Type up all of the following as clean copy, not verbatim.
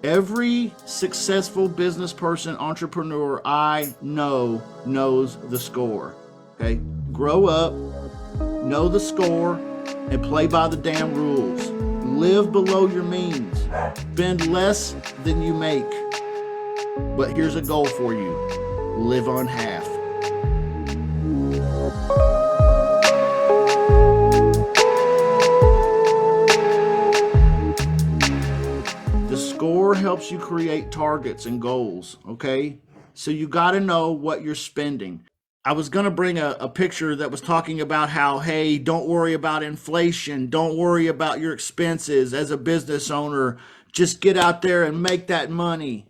Every successful business person, entrepreneur I know knows the score. Okay? Grow up, know the score, and play by the damn rules. Live below your means. Spend less than you make. But here's a goal for you. Live on half. The score helps you create targets and goals, okay? So you got to know what you're spending. I was going to bring a picture that was talking about how, hey, don't worry about inflation. Don't worry about your expenses as a business owner. Just get out there and make that money.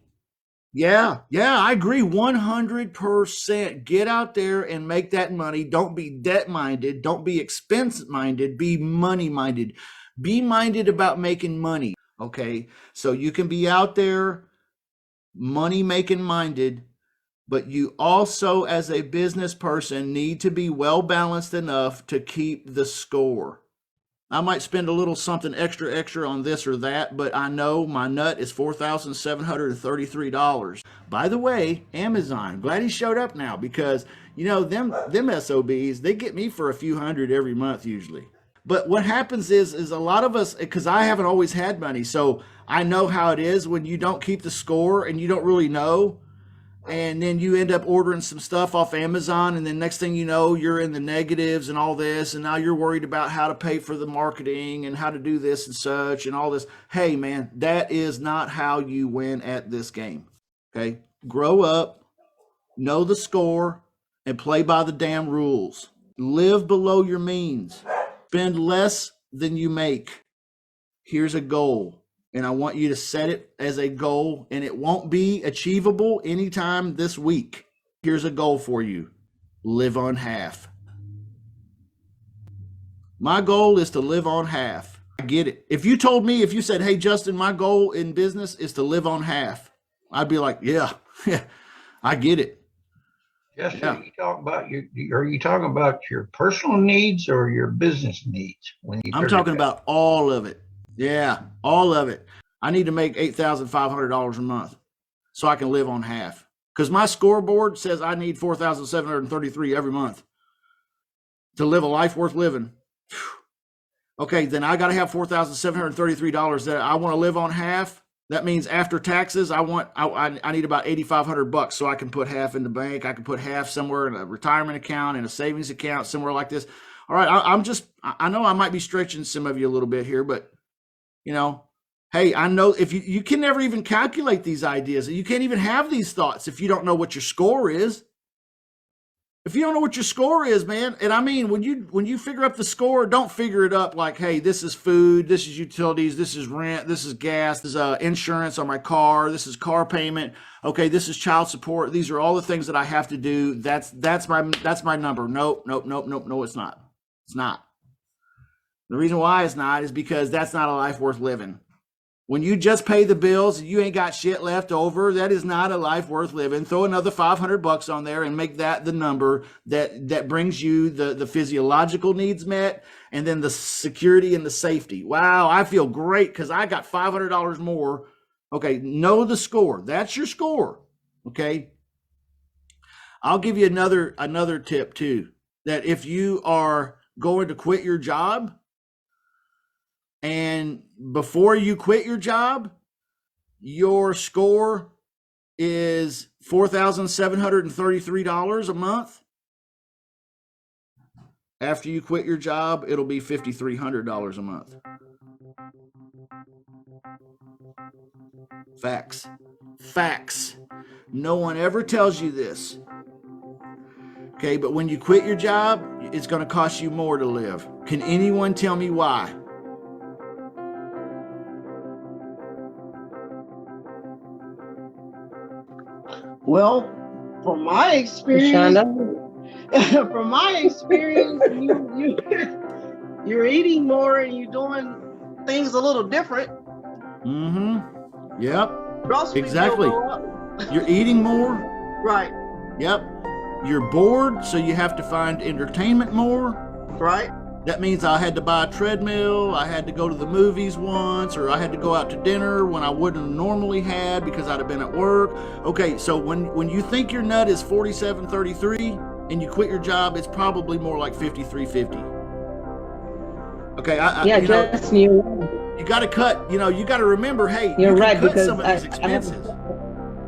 Yeah, I agree 100%. Get out there and make that money. Don't be debt minded. Don't be expense minded. Be money minded. Be minded about making money. Okay, so you can be out there money making minded, but you also, as a business person, need to be well balanced enough to keep the score. I might spend a little something extra on this or that, but I know my nut is $4,733. By the way, Amazon, glad he showed up now, because you know them SOBs, they get me for a few hundred every month usually. But what happens is a lot of us, because I haven't always had money, so I know how it is when you don't keep the score and you don't really know, and then you end up ordering some stuff off Amazon, and then next thing you know, you're in the negatives and all this, and now you're worried about how to pay for the marketing and how to do this and such and all this. Hey man, that is not how you win at this game. Okay? Grow up, know the score, and play by the damn rules. Live below your means. Spend less than you make. Here's a goal, and I want you to set it as a goal, and it won't be achievable anytime this week. Here's a goal for you. Live on half. My goal is to live on half. I get it. If you said, hey, Justin, my goal in business is to live on half, I'd be like, yeah, I get it. Justin, yeah. Are you talking about your personal needs or your business needs? I'm talking about all of it. Yeah, all of it. I need to make $8,500 a month so I can live on half. Because my scoreboard says I need $4,733 every month to live a life worth living. Okay, then I got to have $4,733 that I want to live on half. That means after taxes, I need about $8,500 so I can put half in the bank. I can put half somewhere in a retirement account, in a savings account, somewhere like this. All right, I know I might be stretching some of you a little bit here, but you know, hey, I know if you can never even calculate these ideas. You can't even have these thoughts if you don't know what your score is. If you don't know what your score is, man, and I mean, when you figure up the score, don't figure it up like, hey, this is food, this is utilities, this is rent, this is gas, this is insurance on my car, this is car payment. Okay, this is child support. These are all the things that I have to do. That's my number. Nope, it's not. It's not. The reason why it's not is because that's not a life worth living. When you just pay the bills and you ain't got shit left over, that is not a life worth living. Throw another $500 on there and make that the number that brings you the physiological needs met, and then the security and the safety. Wow, I feel great because I got $500 more. Okay, know the score. That's your score. Okay. I'll give you another tip too, that if you are going to quit your job, and before you quit your job, your score is $4,733 a month. After you quit your job, it'll be $5,300 a month. Facts. No one ever tells you this. Okay, but when you quit your job, it's going to cost you more to live. Can anyone tell me why? Well, from my experience, you're eating more and you're doing things a little different. Mm-hmm. Yep. Grocery exactly. You're eating more. Right. Yep. You're bored, so you have to find entertainment more. Right. That means I had to buy a treadmill, I had to go to the movies once, or I had to go out to dinner when I wouldn't have normally had because I'd have been at work. Okay, so when you think your nut is 4733 and you quit your job, it's probably more like 5350. Okay, Yeah, you know, just you. you got to cut. You know, you got to remember, hey, You're you can right, cut because some of these I have- expenses,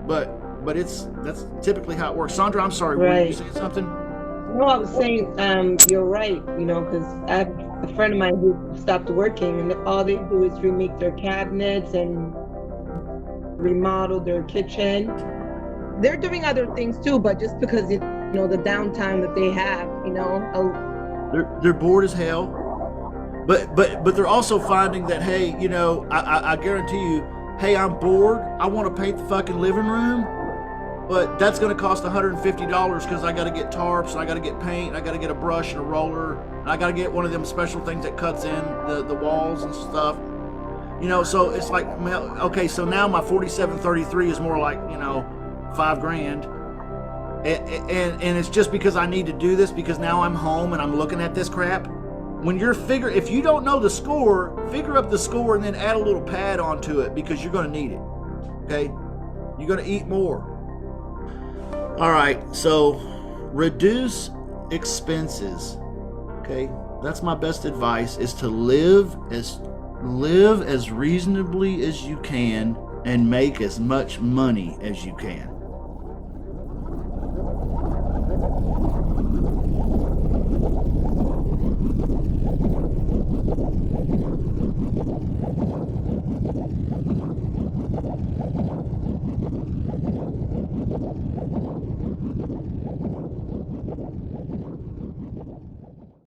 but that's typically how it works. Sandra, I'm sorry, were you Right. saying something? No, I was saying, you're right, you know, because I have a friend of mine who stopped working and all they do is remake their cabinets and remodel their kitchen. They're doing other things too, but just because, you know, the downtime that they have, you know, They're bored as hell, but they're also finding that, hey, you know, I guarantee you, hey, I'm bored. I want to paint the fucking living room, but that's going to cost $150 because I got to get tarps, and I got to get paint, and I got to get a brush and a roller, and I got to get one of them special things that cuts in the walls and stuff. You know, so it's like, okay, so now my 4733 is more like, you know, $5,000. And it's just because I need to do this because now I'm home and I'm looking at this crap. When you're if you don't know the score, figure up the score and then add a little pad onto it because you're going to need it. Okay? You're going to eat more. All right, so reduce expenses. Okay? That's my best advice, is to live as reasonably as you can and make as much money as you can.